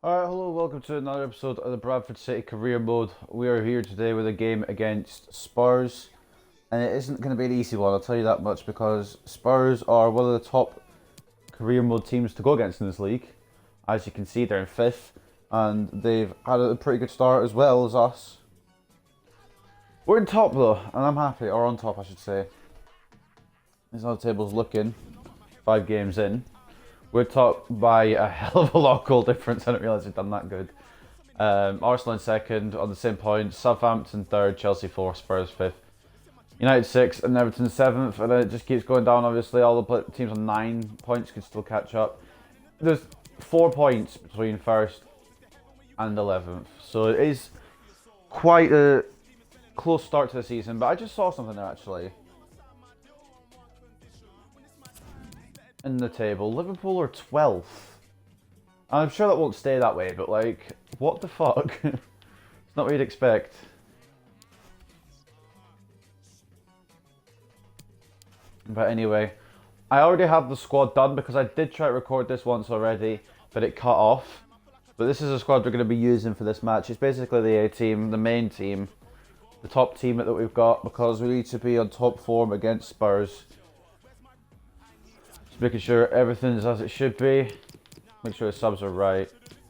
Alright, hello, welcome to another episode of the Bradford City Career Mode. We are here today with a game against Spurs, and it isn't going to be an easy one, I'll tell you that much, because Spurs are one of the top Career Mode teams to go against in this league. As you can see, they're in 5th, and they've had a pretty good start as well as us. We're in top though, and I'm happy, or on top I should say. This is how the table's looking, 5 games in. We're top by a hell of a lot of goal difference. I didn't realise we'd done that good. Arsenal in 2nd on the same point. Southampton 3rd, Chelsea 4th, Spurs 5th. United 6th and Everton 7th. And it just keeps going down, obviously. All the teams on 9 points can still catch up. There's 4 points between 1st and 11th. So it is quite a close start to the season. But I just saw something there, actually. In the table, Liverpool are 12th. I'm sure that won't stay that way, but like, what the fuck? It's not what you'd expect. But anyway, I already have the squad done because I did try to record this once already, but it cut off. But this is a squad we're going to be using for this match. It's basically the A team, the main team, the top team that we've got, because we need to be on top form against Spurs. Making sure everything's as it should be. Make sure the subs are right.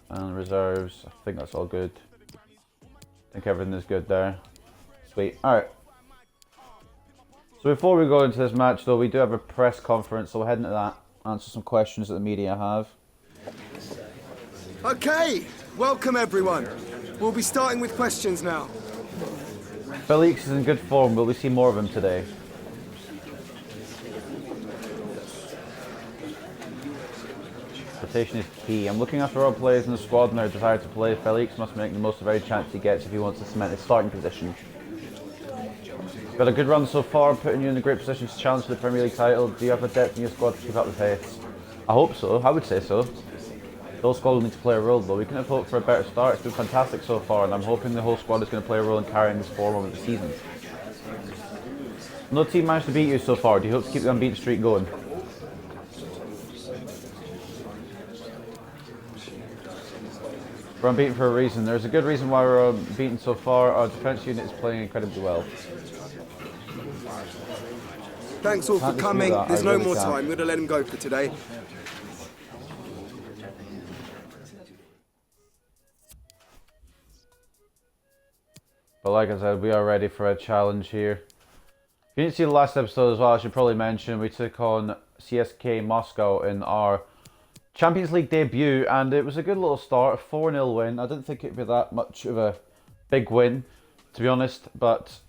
And reserves. I think that's all good. I think everything is good there. Sweet. Alright. So before we go into this match though, we do have a press conference. So we'll head into that. Answer some questions that the media have. Okay. Welcome everyone. We'll be starting with questions now. Felix is in good form. Will we see more of him today? Rotation is key. I'm looking after all players in the squad and their desire to play. Felix must make the most of every chance he gets if he wants to cement his starting position. Got a good run so far, putting you in a great position to challenge for the Premier League title. Do you have a depth in your squad to keep up the pace? I hope so. I would say so. The whole squad will need to play a role though. We can have hope for a better start. It's been fantastic so far, and I'm hoping the whole squad is going to play a role in carrying this form over the season. No team managed to beat you so far. Do you hope to keep the unbeaten streak going? We're unbeaten for a reason. There's a good reason why we're unbeaten so far. Our defence unit is playing incredibly well. Thanks all for coming. There's no more time. We're going to let him go for today. But like I said, we are ready for a challenge here. If you didn't see the last episode as well, I should probably mention we took on CSK Moscow in our Champions League debut, and it was a good little start, a 4-0 win. I didn't think it'd be that much of a big win, to be honest, but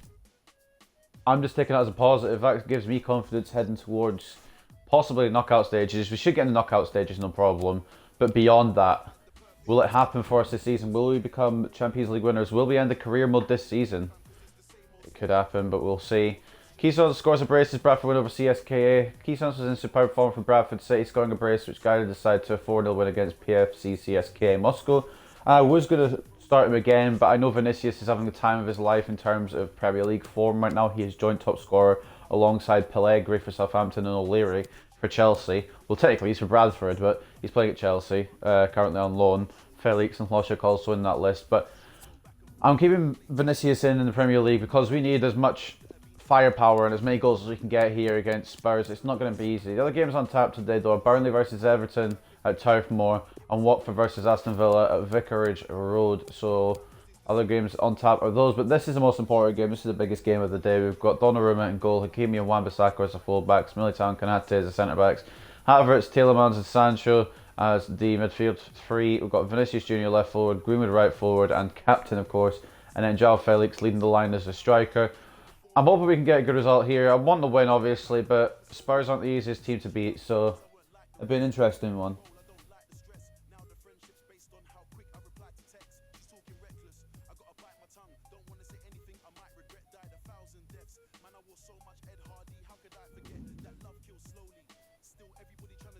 I'm just taking it as a positive. That gives me confidence heading towards possibly knockout stages. We should get in the knockout stages, no problem, but beyond that, will it happen for us this season? Will we become Champions League winners? Will we end the career mode this season? It could happen, but we'll see. Keystone scores a brace as Bradford win over CSKA. Keystone was in superb form for Bradford City, scoring a brace which guided the side to a 4-0 win against PFC CSKA Moscow. I was going to start him again, but I know Vinicius is having the time of his life in terms of Premier League form right now. He is joint top scorer alongside Pellegrini for Southampton and O'Leary for Chelsea. Well, technically he's for Bradford, but he's playing at Chelsea, currently on loan. Felix and Hlošek also in that list, but I'm keeping Vinicius in the Premier League because we need as much firepower and as many goals as we can get here against Spurs. It's not going to be easy. The other games on tap today though are Burnley versus Everton at Turf Moor and Watford versus Aston Villa at Vicarage Road. So other games on tap are those, but this is the most important game. This is the biggest game of the day. We've got Donnarumma in goal, Hakimi and Wan-Bissaka as the full-backs, Militao and Konate as the centre-backs, Havertz, Tielemans and Sancho as the midfield three. We've got Vinicius Junior left forward, Greenwood right forward and captain of course, and then João Felix leading the line as a striker. I'm hoping we can get a good result here. I want to win, obviously, but Spurs aren't the easiest team to beat, so it'll be an interesting one.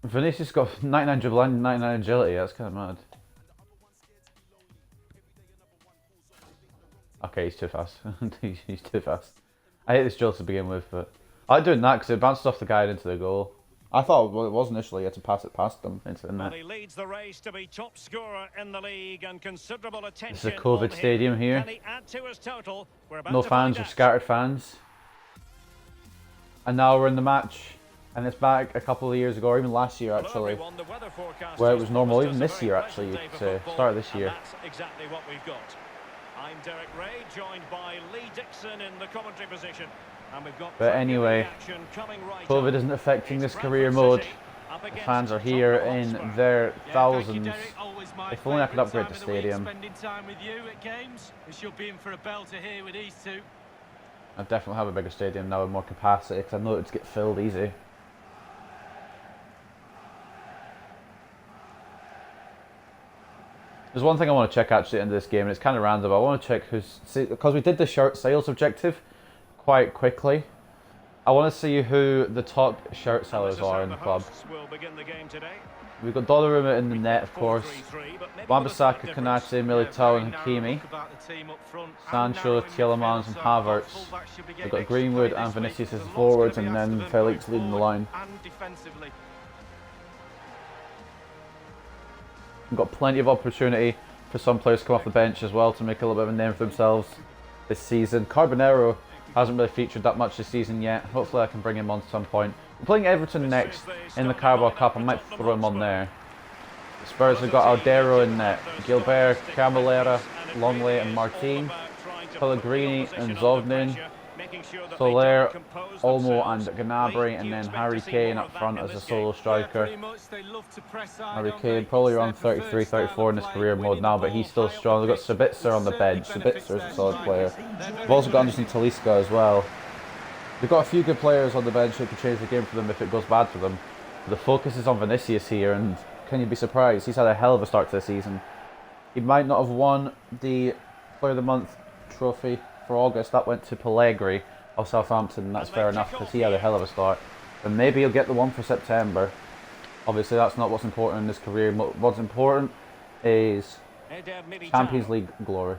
Vinicius got 99 dribbling, 99 agility. That's kind of mad. Okay, he's too fast. He's too fast. I hate this drill to begin with, but I like doing that because it bounces off the guy into the goal. I thought, well, it was initially. You had to pass it past them into the net. Well, he leads the race to be top scorer in the league, and considerable attention. This is a COVID stadium here. Can he add to his total? We're about No to fans, find or out. scattered fans. And now we're in the match. And it's back a couple of years ago, or even last year actually, where it was normal. Even this year actually, you could say. Start of this year. That's exactly what we've got. I'm Derek Ray, joined by Lee Dixon in the commentary position. And we've got But anyway, COVID isn't affecting this career mode. The fans are here in their thousands. If only I could upgrade the stadium. I definitely have a bigger stadium now with more capacity, because I know it'd get filled easy. There's one thing I want to check actually in this game, and it's kind of random. I want to check who's, because we did the shirt sales objective quite quickly. I want to see who the top shirt sellers are in the club. We've got Donnarumma in the net, of course. Wan-Bissaka, Konaté, Militao and Hakimi. Sancho, Tielemans and Havertz. We've got Greenwood and Vinicius as the forwards, and then Felix leading the line. We've got plenty of opportunity for some players to come off the bench as well to make a little bit of a name for themselves this season. Carbonero hasn't really featured that much this season yet. Hopefully I can bring him on at some point. We're playing Everton next in the Carabao Cup. I might throw him on there. The Spurs have got Aldero in net. Gilbert, Camilera, Longley and Martin. Pellegrini and Zovnin. Soler, Olmo and Gnabry, and then Harry Kane up front as a solo striker. Harry Kane probably around 33, 34 in his career mode now, but he's still strong. We've got Sabitzer on the bench. Sabitzer is a solid player. We've also got Anderson Talisca as well. We've got a few good players on the bench who can change the game for them if it goes bad for them. The focus is on Vinicius here, and can you be surprised? He's had a hell of a start to the season. He might not have won the Player of the Month trophy for August. That went to Pellegrini of Southampton, and that's fair enough because he had a hell of a start. And maybe he'll get the one for September. Obviously that's not what's important in his career. What's important is Champions League glory.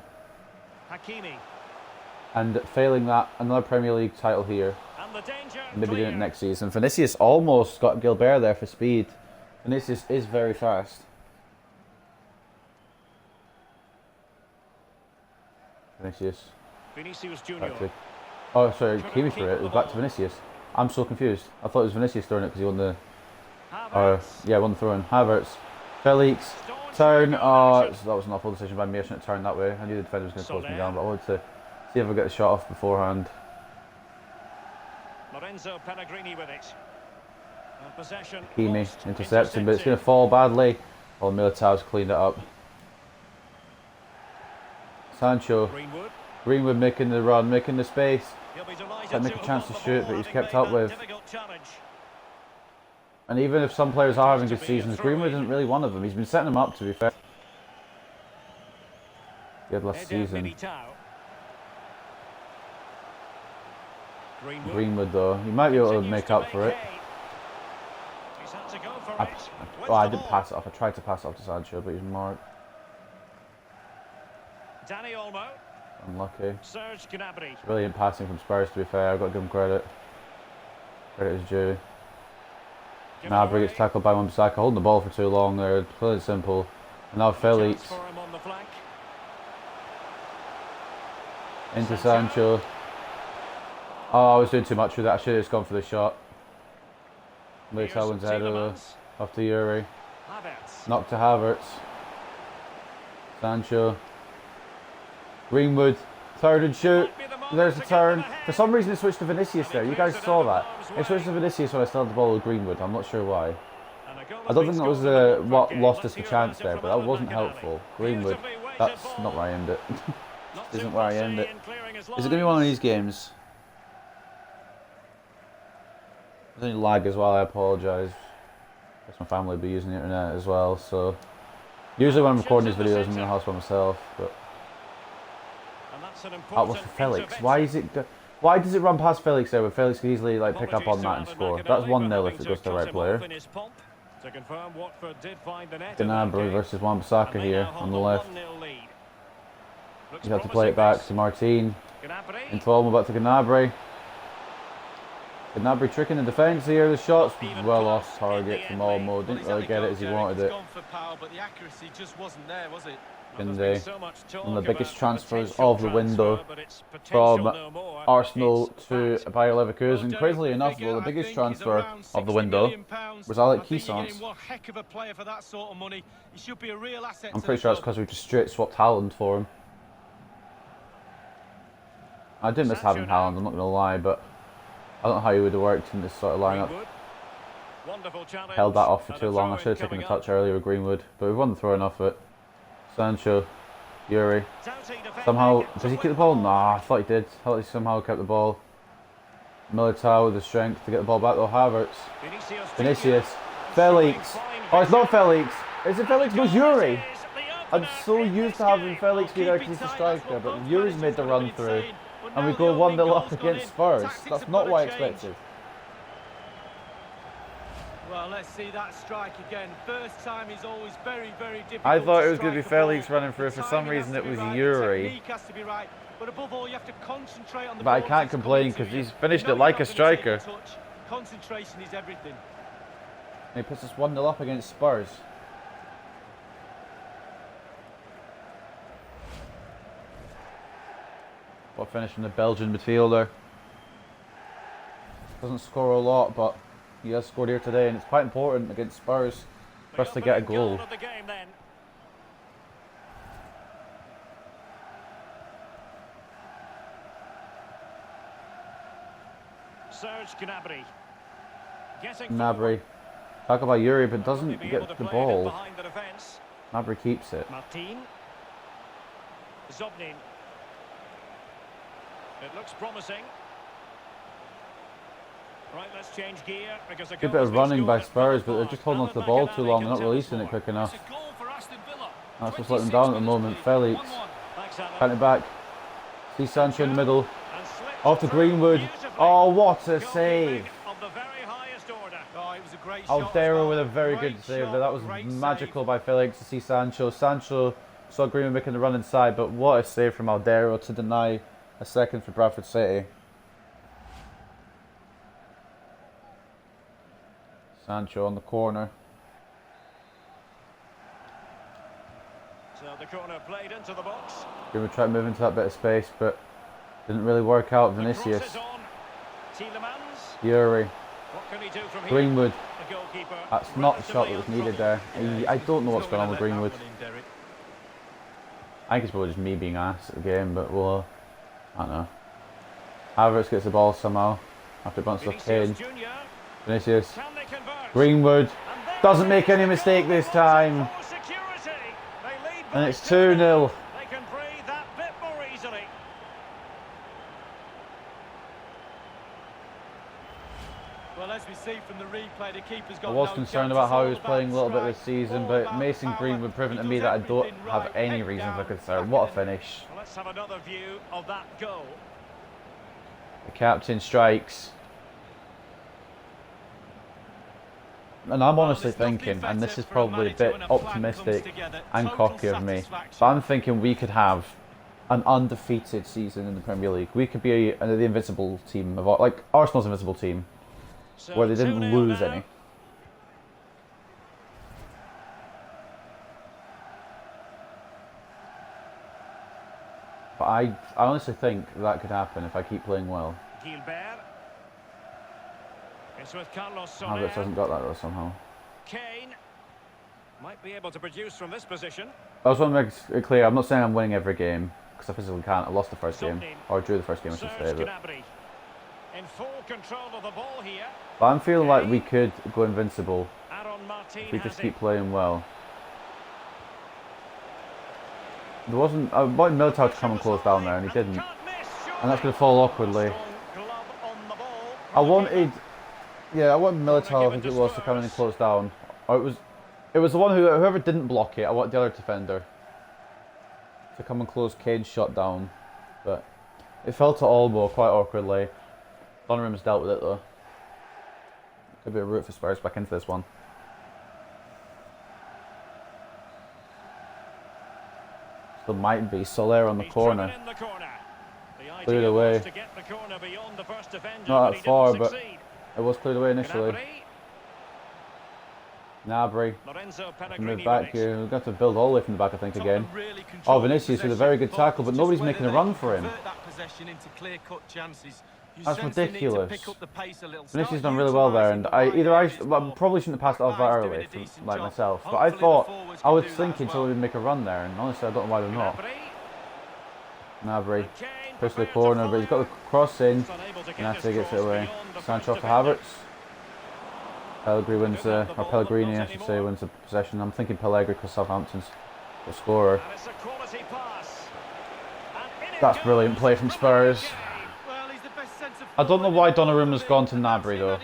And failing that, another Premier League title here. Maybe doing it next season. Vinicius almost got Gilbert there for speed. Vinicius is very fast. Vinicius. Junior. Oh, sorry, Hakimi for it. It was back to Vinicius. I'm so confused. I thought it was Vinicius throwing it because he won the... yeah, won the throw-in. Havertz. Felix. Turn. Oh, that was an awful decision by me. I shouldn't have turned that way. I knew the defender was going to close me down, but I wanted to see if I get the shot off beforehand. Lorenzo Pellegrini with it. Hakimi intercepting, but it's going to fall badly. Well, Militao's cleaned it up. Sancho. Greenwood making the run, making the space. Trying to make a chance to shoot, but he's kept up with. And even if some players are having good seasons, Greenwood isn't really one of them. He's been setting them up, to be fair. He had last season. Greenwood, though, he might be able to make up for it. I didn't pass it off. I tried to pass it off to Sancho, but he's marked. Unlucky. Brilliant passing from Spurs, to be fair. I've got to give him credit. Credit is due. Gnabry gets tackled by Wan-Bissaka, holding the ball for too long there. Plain simple. And now Felix. Into Sancho. Oh, I was doing too much with that. I should have just gone for the shot. Militao wins ahead off to Yuri. Knock to Havertz. Sancho. Greenwood, third and shoot. There's the turn. For some reason it switched to Vinicius there. You guys saw that. It switched to Vinicius when I still had the ball with Greenwood. I'm not sure why. I don't think that was what lost us the chance there, but that wasn't helpful. Greenwood, that's not where I aimed it. Isn't where I aimed it. Is it going to be one of these games? There's any lag as well, I apologise. I guess my family will be using the internet as well, so... Usually when I'm recording these videos I'm in the house by myself, but... That was for Felix. Why does it run past Felix there when Felix could easily pick up on that and score? That's 1-0 if it goes to the right player. Gnabry versus Wan-Bissaka here on the left. You have to play it back to Martin. Into Olmo, back to Gnabry. Gnabry tricking the defence here. The shot's well off target from Olmo. Didn't really get it as he wanted it. And one of the biggest transfers of the window from Arsenal to Bayer Leverkusen. Crazily enough, well, the biggest transfer of the window was Alex Keyson's. I'm pretty sure that's because we just straight swapped Haaland for him. I did miss having Haaland, I'm not going to lie, but I don't know how he would have worked in this sort of lineup. Held that off for too long. I should have taken a touch earlier with Greenwood, but we won the throw off it. Sancho, Yuri. Somehow, does he keep the ball? Nah, I thought he did. I thought he somehow kept the ball. Militao with the strength to get the ball back though. Havertz. Vinicius. Felix. Oh, it's not Felix. Is it Felix? No, it's Yuri. I'm so used to having Felix be there because he's a striker, but Yuri's made the run through. And we go 1-0 up against Spurs. That's not what I expected. Well, let's see that strike again. First time is always very, very difficult. I thought it was going to be Felix running through. For some reason, it was Yuri. But I can't complain because he's finished it like a striker. Concentration is everything. And he puts us 1-0 up against Spurs. What finish from the Belgian midfielder. Doesn't score a lot, but he has scored here today, and it's quite important against Spurs for us to get a goal. Gnabry. Talk about Yuri, but doesn't get the ball. Gnabry keeps it. It looks promising. Right, let's change gear because a good bit of running by Spurs, but they're just holding on to the ball too long. They're not releasing it quick enough. That's what's letting them down at the moment. Felix. Count it back. See Sancho in the middle. Off to Greenwood. Oh, what a save. Aldero with a very good save there. That was magical by Felix to see Sancho. Sancho saw Greenwood making the run inside, but what a save from Aldero to deny a second for Bradford City. Sancho on the corner. So the corner played into the box. Greenwood tried to move into that bit of space, but didn't really work out. Vinicius. Yuri. Greenwood. That's not the shot that was needed there. I don't know what's going on with Greenwood. I think it's probably just me being ass at the game, but well, I don't know. Havertz gets the ball somehow after it bounces off Kane. Vinicius. Greenwood doesn't make any mistake this time. And it's 2-0. Well, as we see from the replay, the keeper's got I was concerned about how he was playing a little bit this season, but Mason Greenwood proving to me that I don't have any reason for concern. What a finish. Let's have another view of that goal. The captain strikes. And I'm honestly thinking, and this is probably a bit optimistic and cocky of me, but I'm thinking we could have an undefeated season in the Premier League. We could be the invincible team, like Arsenal's invincible team, where they didn't lose any. But I honestly think that could happen if I keep playing well. Havertz hasn't got that though somehow. Kane might be able to produce from this position. I just want to make it clear, I'm not saying I'm winning every game, because I physically can't. I lost the first game, or drew the first game I should say. But in full control of the ball here. But I'm feeling like we could go invincible if we just keep playing well. There wasn't. I wanted Militao to come and close down there, and he didn't. And that's going to fall awkwardly. I wanted Militao, I think it was, to come in and close down. Or it was the one whoever didn't block it. I want the other defender to come and close Kane's shot down, but it fell to Olmo quite awkwardly. Donnarumma's dealt with it though. Could be a route for Spurs back into this one. Still might be Soler on the corner. Cleared away. Not that far, but It was cleared away initially. Gnabry. Move back here. We've got to build all the way from the back, I think, again. Oh, Vinicius with a very good tackle, but nobody's making a run for him. That's ridiculous. Vinicius done really well there, and I probably shouldn't have passed it off that early, like myself. But I thought, I was thinking somebody would make a run there, and honestly, I don't know why they're not. Gnabry, push to the corner, but he's got the cross in, and Gnabry gets it away. Sancho to Havertz. Pellegrini, I should say, wins the possession. I'm thinking Pellegrini because Southampton's the scorer. That's brilliant play from Spurs. I don't know why Donnarumma's gone to Gnabry though.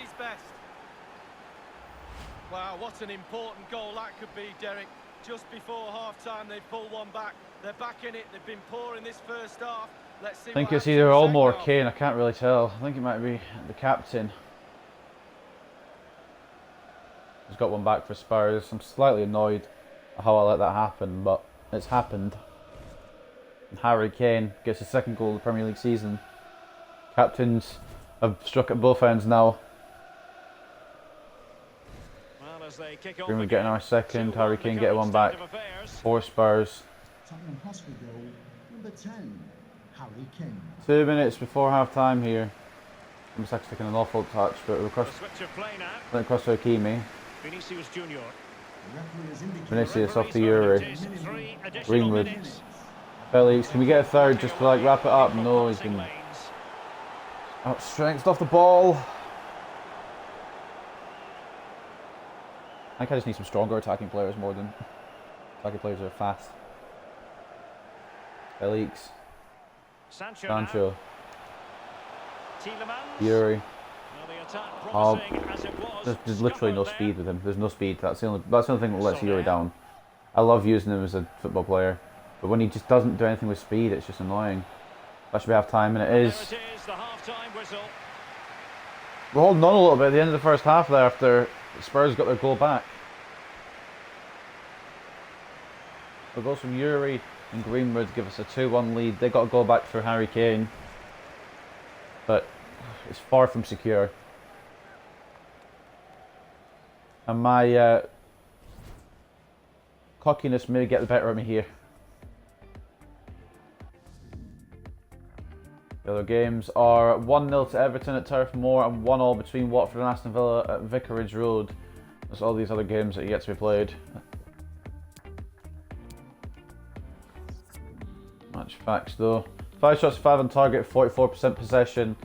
Wow, what an important goal that could be, Derek. Just before half-time, they pull one back. They're back in it. They've been poor in this first half. Let's see. I think it's either Olmo or Kane. I can't really tell. I think it might be the captain. He's got one back for Spurs. I'm slightly annoyed at how I let that happen, but it's happened. And Harry Kane gets his second goal of the Premier League season. Captains have struck at both ends now. Greenwood getting our second. Harry Kane getting one back for Spurs. Tottenham Hotspur goal, number 10, Harry Kane. 2 minutes before half time here. I'm just actually taking an awful touch, but we're across to Hakimi. Vinicius off to Yuri. Greenwood. Felix, can we get a third just to like wrap it up? No, he's been outstrengthed off the ball. I think I just need some stronger attacking players more than attacking players that are fast. Felix. Sancho. Yuri. Oh, there's literally no speed with him. There's no speed. That's the only thing that lets Yuri down. I love using him as a football player, but when he just doesn't do anything with speed, it's just annoying. That should be half time, and it is. We're holding on a little bit at the end of the first half there after Spurs got their goal back. The goals from Yuri and Greenwood give us a 2-1 lead. They got a goal back for Harry Kane, but it's far from secure. And my cockiness may get the better of me here. The other games are 1-0 to Everton at Turf Moor and 1-1 between Watford and Aston Villa at Vicarage Road. There's all these other games that are yet to be played. Match facts though. 5 shots to 5 on target, 44% possession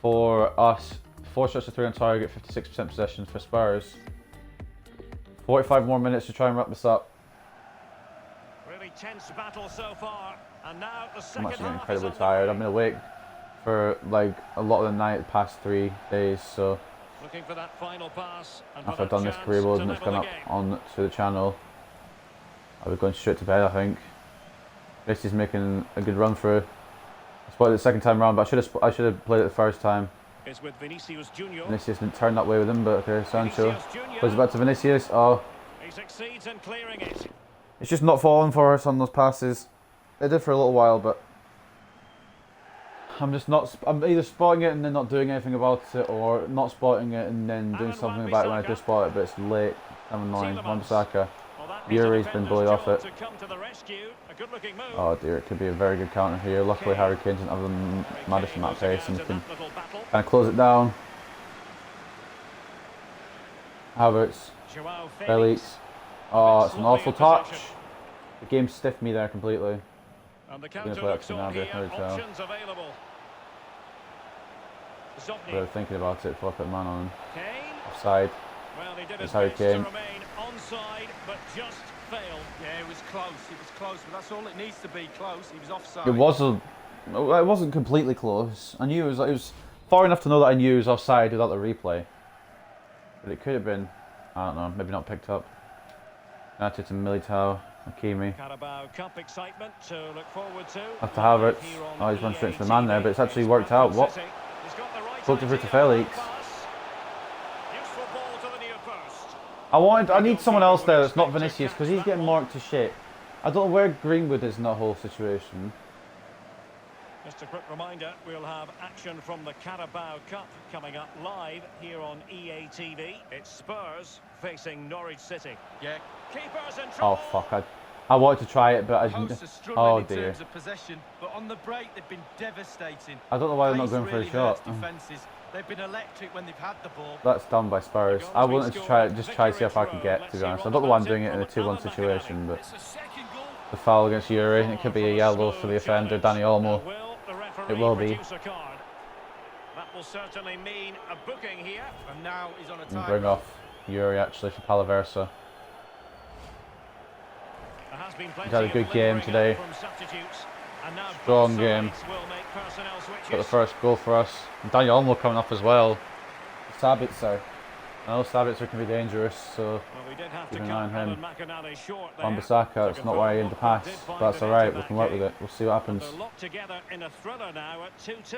for us. 4 shots to 3 on target, 56% possession for Spurs. 45 more minutes to try and wrap this up. Really tense battle so far, and now the second I'm actually getting half incredibly is tired. I've underway. been awake for like a lot of the night the past 3 days, so Looking for that final pass, and after I've done this career mode and it's gone up on to the channel, I'll be going straight to bed, I think. This is making a good run through. I spotted it the second time round, but I should have played it the first time. Is with Vinicius Junior. Vinicius didn't turn that way with him, but okay, Sancho plays it back to Vinicius. Oh, He succeeds in clearing it. it's just not falling for us on those passes. It did for a little while, but I'm either spotting it and then not doing anything about it, or not spotting it and then doing something about it when I do spot it, but it's late. I'm annoying. Wan-Bissaka. Yuri's been bullied off it. Oh dear, it could be a very good counter here. Luckily Harry Kane doesn't have the Madison at pace and can kind of close it down. Havertz. Felix. Oh, it's an awful touch. The game stiffed me there completely. And the I'm going to play that to Gnabry, no tell. But I was thinking about it before I put the man on him. Offside. Well, he did It's his Harry best Kane. to remain onside, but just failed. Yeah, it was close, but that's all it needs to be, close. He was offside. It wasn't completely close. I knew it was far enough to know that I knew it was offside without the replay. But it could have been, I don't know, maybe not picked up. United to Militao, Hakimi. Carabao Cup excitement to look forward to. After Havertz. Oh, he's run straight to the man there, but it's actually worked out. What? Poked it through to Felix. I need someone else there that's not Vinicius, because he's getting marked to shit. I don't know where Greenwood is in that whole situation. Just a quick reminder, we'll have action from the Carabao Cup coming up live here on EA TV. It's Spurs facing Norwich City. Yeah. Keepers in Oh trouble. fuck! I wanted to try it, but I didn't. Hosts are struggling Oh in dear! terms of possession, but on the break they've been devastating. I don't know why they're not Pace going for a really shot. hurts defences. They've been electric when they've had the ball. That's done by Spurs. I wanted to try, just try to see if I could get. To be honest, I don't know why I'm doing it in a 2-1 situation, but the foul against Yuri, it could be a yellow for the offender, Danny Olmo. It will be. That will certainly mean a booking here. And now he's on a And time. bring off Yuri actually for Palaversa. He's had a good game today. Strong game. Got the first goal for us. And Daniel Olmo coming up as well. Sabitzer. I know Sabitzer can be dangerous, so keep an eye on him. Wan-Bissaka, it's not where he in the pass, but that's alright, we can work with it. We'll see what happens. They're locked together in a thriller now at 2-2.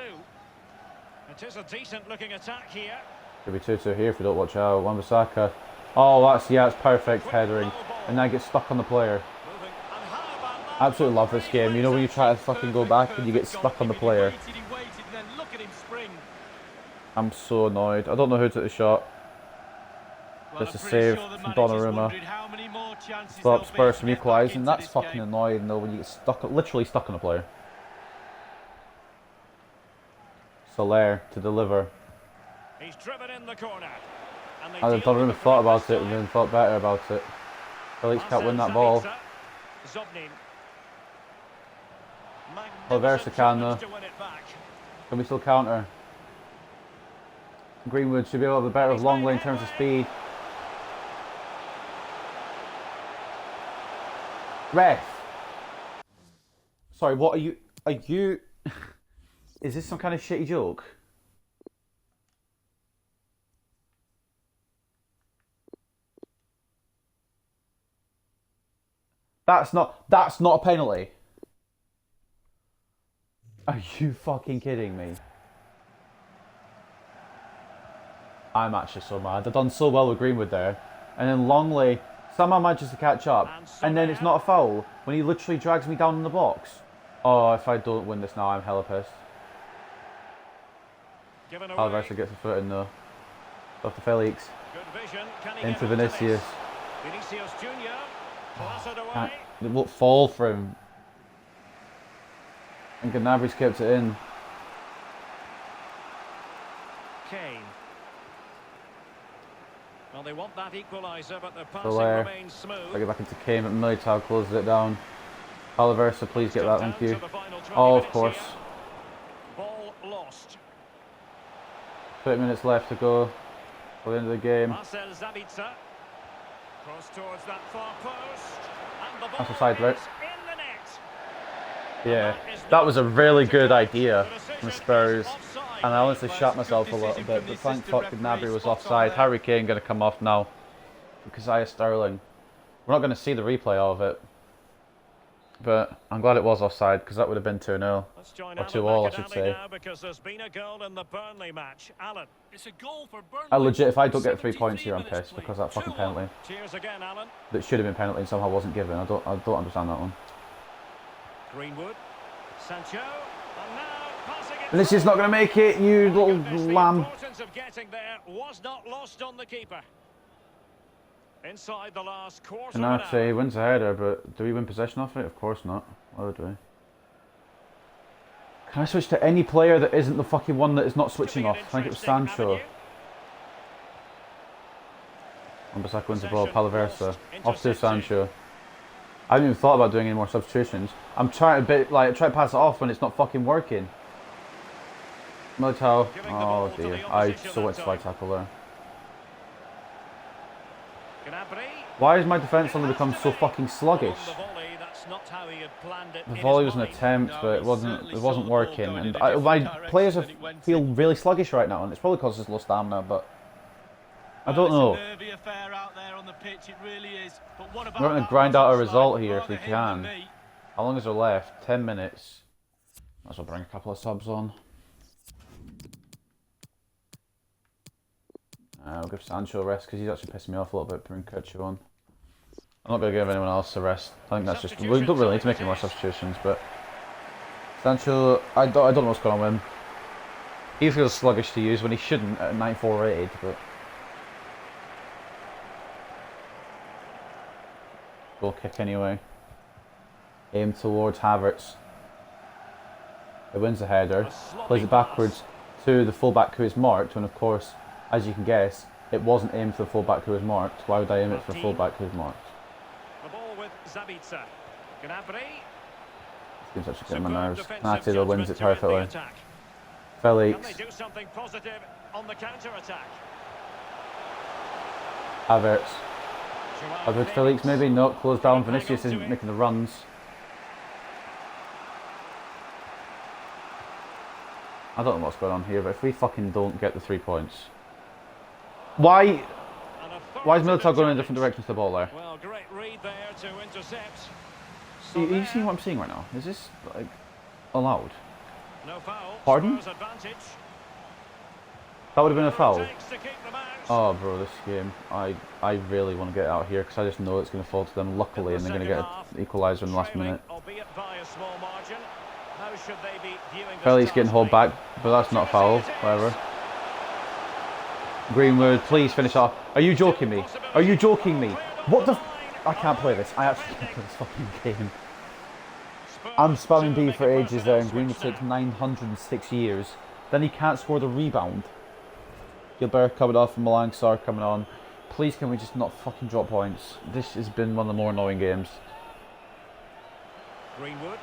It is a decent looking attack here. Could be 2-2 here if we don't watch out. Wan-Bissaka. Oh, that's perfect headering. And now gets stuck on the player. Absolutely love this game. You know when you try to fucking go back and you get stuck on the player. I'm so annoyed. I don't know who took the shot. Just a save from Donnarumma. Stop Spurs from equalising. That's fucking annoying though when you get stuck, literally stuck on a player. Soler to deliver. He's driven in the corner. And Donnarumma thought about it and then thought better about it. Felix can't win that ball. Valversa can though. Can we still counter? Greenwood should be able to be better with Longley in terms of speed. Ref. Sorry, what are you? Are you? Is this some kind of shitty joke? That's not a penalty. Are you fucking kidding me? I'm actually so mad. I've done so well with Greenwood there. And then Longley somehow manages to catch up. And then it's not a foul when he literally drags me down in the box. Oh, if I don't win this now, I'm hella pissed. Alvarez gets a foot in though. Off to Felix. Into Vinicius. It won't fall for him. And Gnabry's kept it in. Kane. Well, they want that equaliser, but the passing Soler. remains smooth. I get back into Kane, but Militao closes it down. Palaversa, please get that, thank you. Oh, of course. Ball lost. 30 minutes left to go for the end of the game. Marcel Sabitzer. Cross towards that far post. And the ball That's a side, right? is in the net. Yeah, that was a really good idea from Spurs. And I honestly shot myself a little bit, but thank fuck Gnabry was offside. Harry Kane going to come off now. Because Sterling. We're not going to see the replay of it. But I'm glad it was offside, because that would have been 2-0. Or 2-all, I should say. Because there's been a goal in the Burnley match. Alan. It's a goal for Burnley. I legit, if I don't get 3 points here, I'm pissed, because that fucking penalty. Cheers again, Alan. That should have been penalty and somehow wasn't given. I don't understand that one. Greenwood. Sancho. And now passing it. Vinicius not going to make it, you little lamb. The importance of getting there was not lost on the keeper. Inside the last quarter. And I'd say he wins the header, but do we win possession off it? Of course not. Why would we? Can I switch to any player that isn't the fucking one that is not switching off? I think it was Sancho. Wan-Bissaka wins the ball, Palaversa. Off to Sancho. I haven't even thought about doing any more substitutions. I'm trying to try to pass it off when it's not fucking working. Militao. Oh dear. I so went slide tackle there. Why has my defence only become so fucking sluggish? The volley was an attempt, but it wasn't working, and my players feel really sluggish right now, and it's probably because there's low stamina, but I don't know. We're going to grind out a result here if we can. How long is there left? 10 minutes. Might as well bring a couple of subs on. We'll give Sancho a rest because he's actually pissing me off a little bit. Bring Kirchu on. I'm not going to give anyone else a rest. I think that's just... We don't really need to make any more substitutions, but... Sancho, I don't know what's going on with him. He feels sluggish to use when he shouldn't at 94 rated, but... Goal kick anyway. Aim towards Havertz. He wins the header, plays it backwards to the fullback who is marked, when of course, as you can guess, it wasn't aimed for the fullback who is marked. Why would I aim it for the fullback who is marked? The ball with Zabitsa. Gnabry. This game's actually getting my nerves. Natty wins it perfectly. Felix. Can they do something positive on the counter-attack? Havertz. Havertz, Felix maybe not close down. Vinicius isn't making the runs. I don't know what's going on here, but if we fucking don't get the 3 points... Why is Militao going in different directions to the ball there? Well, great read there to intercept. Are you seeing what I'm seeing right now? Is this, like, allowed? No foul. Pardon? Spurs advantage. That would have been a foul. Takes to keep them out. Oh, bro, this game. I really want to get out here because I just know it's going to fall to them, luckily, and they're going to get an equaliser in the last minute. Albeit by a small margin. How should they be viewing this Felix getting hauled back, but that's not a foul, whatever. Greenwood, please finish off. Are you joking me? Are you joking me? What the... I can't play this. I actually can't play this fucking game. I'm spamming B for ages there, and Greenwood takes 906 years. Then he can't score the rebound. Gilbert coming off and Malang Sarr coming on. Please can we just not fucking drop points? This has been one of the more annoying games. Greenwood.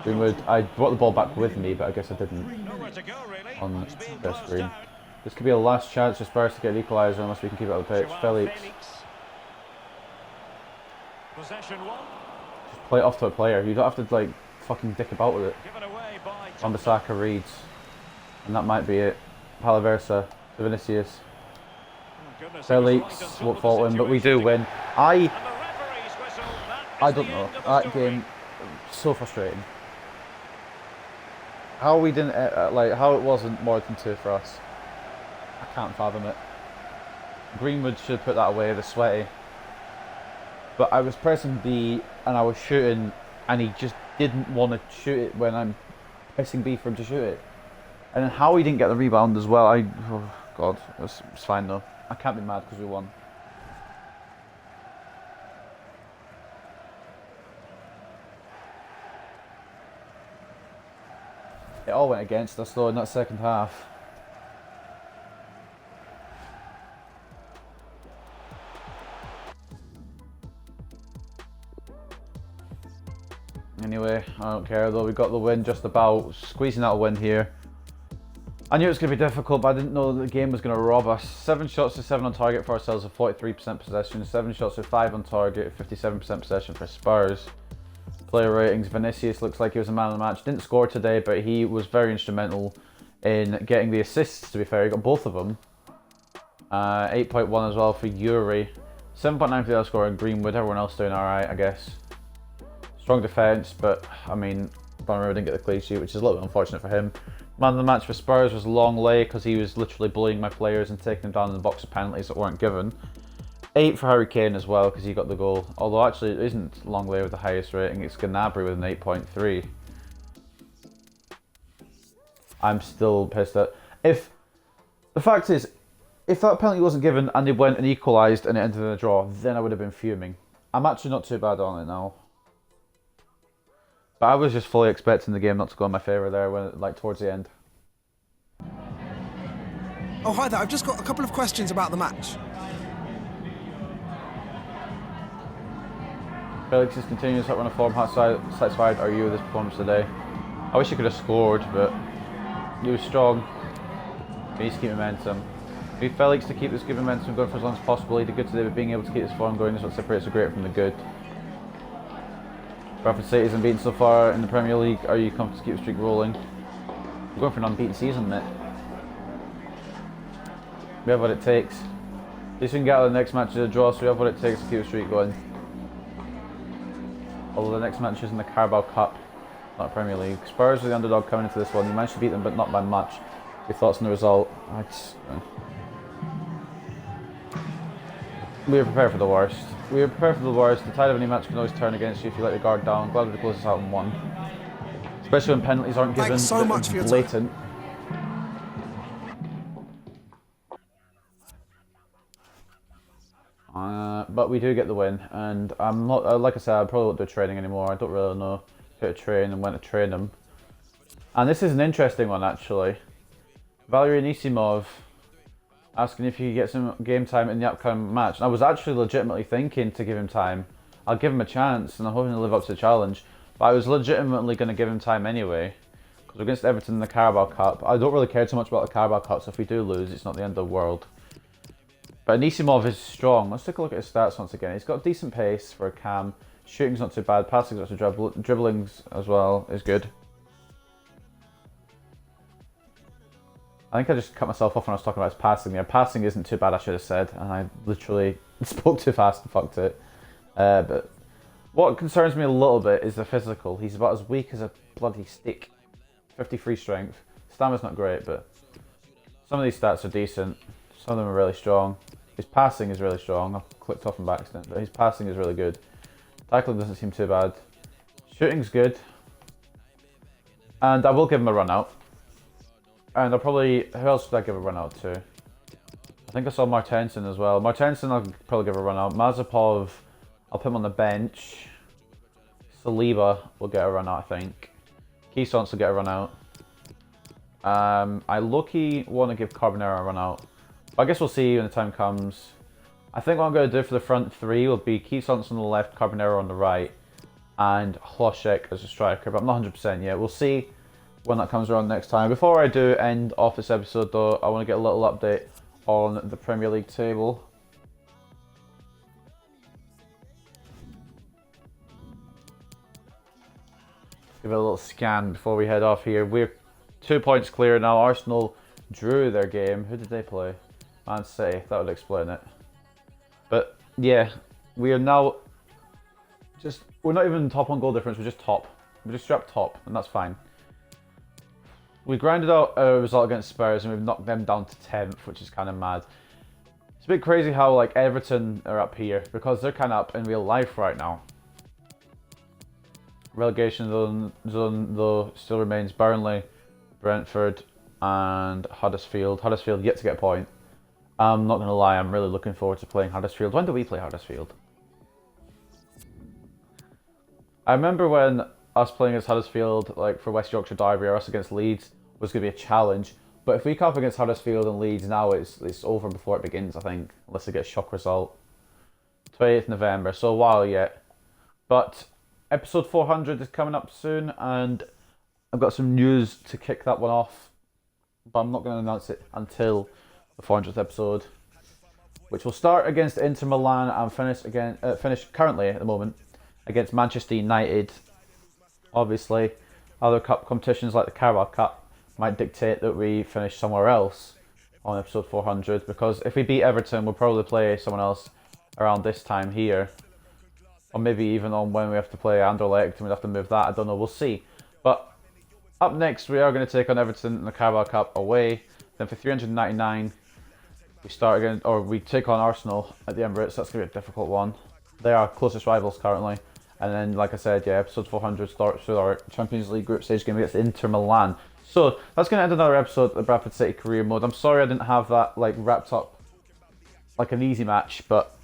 Greenwood, I brought the ball back with me, but I guess I didn't Nowhere to go, really. on It's being their closed screen. down. This could be a last chance for Spurs to get an equaliser unless we can keep it on the pitch. Joao Felix, Possession one. just play it off to a player. You don't have to like fucking dick about with it. Given away by Wan-Bissaka reads, and that might be it. Palaversa to Vinicius. Goodness, Felix won't fall in, but we do win. I And the referee's whistle. That I is don't the know. end of the That story. game, so frustrating. How we didn't like how it wasn't more than 2 for us. I can't fathom it. Greenwood should put that away. The sweaty. But I was pressing B and I was shooting, and he just didn't want to shoot it when I'm pressing B for him to shoot it. And then how he didn't get the rebound as well. Oh God, it's fine though. I can't be mad because we won. It all went against us though in that second half. Anyway, I don't care though, we got the win just about, squeezing out a win here. I knew it was going to be difficult, but I didn't know that the game was going to rob us. 7 shots to 7 on target for ourselves with 43% possession, 7 shots to 5 on target, 57% possession for Spurs. Player ratings, Vinicius looks like he was a man of the match. Didn't score today, but he was very instrumental in getting the assists, to be fair. He got both of them. 8.1 as well for Yuri. 7.9 for the score in Greenwood. Everyone else doing alright, I guess. Strong defence, but I mean, Donnarumma didn't get the clean sheet, which is a little bit unfortunate for him. Man of the match for Spurs was Longley, because he was literally bullying my players and taking them down in the box of penalties that weren't given. 8 for Harry Kane as well, because he got the goal. Although actually it isn't Longley with the highest rating, it's Gnabry with an 8.3. I'm still pissed at... The fact is, if that penalty wasn't given and they went and equalised and it ended in a draw, then I would have been fuming. I'm actually not too bad on it now. But I was just fully expecting the game not to go in my favour there when, like, towards the end. Oh, hi there. I've just got a couple of questions about the match. Felix's continuous hot run of form. How satisfied are you with this performance today? I wish he could have scored, but he was strong. He needs to keep momentum. We need Felix to keep this good momentum going for as long as possible. He did good today, but being able to keep this form going is what separates the great from the good. Bradford City isn't beaten so far in the Premier League. Are you confident to keep the streak rolling? We're going for an unbeaten season, mate. We have what it takes. At least we can get out of the next match as a draw, so we have what it takes to keep the streak going. Although the next match is in the Carabao Cup, not Premier League. Spurs are the underdog coming into this one. You managed to beat them, but not by much. Your thoughts on the result? we were prepared for the worst. We were prepared for the worst. The tide of any match can always turn against you if you let your guard down. Glad we closed this out in 1. Especially when penalties aren't given. Thanks so much for your time. Blatant. But we do get the win, and I'm not, like I said, I probably won't do training anymore. I don't really know how to train and when to train them. And this is an interesting one, actually. Valery Anisimov asking if he could get some game time in the upcoming match. And I was actually legitimately thinking to give him time. I'll give him a chance, and I'm hoping to live up to the challenge. But I was legitimately going to give him time anyway. Because we're against Everton in the Carabao Cup. I don't really care too much about the Carabao Cup, so if we do lose, it's not the end of the world. But Anisimov is strong. Let's take a look at his stats once again. He's got decent pace for a cam. Shooting's not too bad. Passing's not too bad. Dribbling's as well is good. I think I just cut myself off when I was talking about his passing there. Passing isn't too bad, I should have said. And I literally spoke too fast and fucked it. But what concerns me a little bit is the physical. He's about as weak as a bloody stick. 53 strength. Stamina's not great, but some of these stats are decent. Some of them are really strong. His passing is really strong. I clicked off him by accident, but his passing is really good. Tackling doesn't seem too bad. Shooting's good. And I will give him a run out. And I'll probably... Who else should I give a run out to? I think I saw Martensen as well. Martensen I'll probably give a run out. Mazepov, I'll put him on the bench. Saliba will get a run out, I think. Keysons will get a run out. I low-key want to give Carbonero a run out. But I guess we'll see when the time comes. I think what I'm going to do for the front 3 will be Keysons on the left, Carbonero on the right, and Hlošek as a striker. But I'm not 100% yet. We'll see when that comes around next time. Before I do end off this episode though, I want to get a little update on the Premier League table. Give it a little scan before we head off here. We're 2 points clear now. Arsenal drew their game. Who did they play? Man City. That would explain it. But yeah, we are now just... We're not even top on goal difference. We're just top. We're just strapped top, and that's fine. We grinded out a result against Spurs, and we've knocked them down to 10th, which is kind of mad. It's a bit crazy how like Everton are up here, because they're kind of up in real life right now. Relegation zone though still remains Burnley, Brentford and Huddersfield. Huddersfield yet to get a point. I'm not going to lie, I'm really looking forward to playing Huddersfield. When do we play Huddersfield? I remember when us playing against Huddersfield, like for West Yorkshire Derby or us against Leeds, was going to be a challenge. But if we come up against Huddersfield and Leeds now, it's over before it begins, I think. Unless they get a shock result. 28th November, so a while yet. But episode 400 is coming up soon, and I've got some news to kick that one off. But I'm not going to announce it until the 400th episode, which will start against Inter Milan and finish currently at the moment against Manchester United. Obviously, other cup competitions like the Carabao Cup might dictate that we finish somewhere else on episode 400, because if we beat Everton, we'll probably play someone else around this time here, or maybe even on when we have to play Anderlecht and we'd have to move that. I don't know, we'll see. But up next, we are going to take on Everton in the Carabao Cup away. Then for 399, we start again, or we take on Arsenal at the Emirates. That's going to be a difficult one. They are our closest rivals currently. And then, like I said, yeah, episode 400 starts with our Champions League group stage game against Inter Milan. So that's going to end another episode of the Bradford City Career Mode. I'm sorry I didn't have that like wrapped up like an easy match, but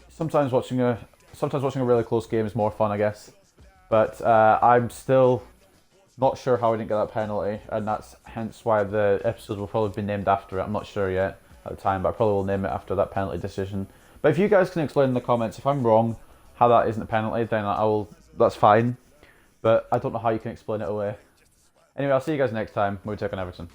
sometimes watching a really close game is more fun, I guess. But I'm still not sure how I didn't get that penalty, and that's hence why the episode will probably be named after it. I'm not sure yet at the time, but I probably will name it after that penalty decision. But if you guys can explain in the comments if I'm wrong how that isn't a penalty, then I will. That's fine. But I don't know how you can explain it away. Anyway, I'll see you guys next time when we take on Everton.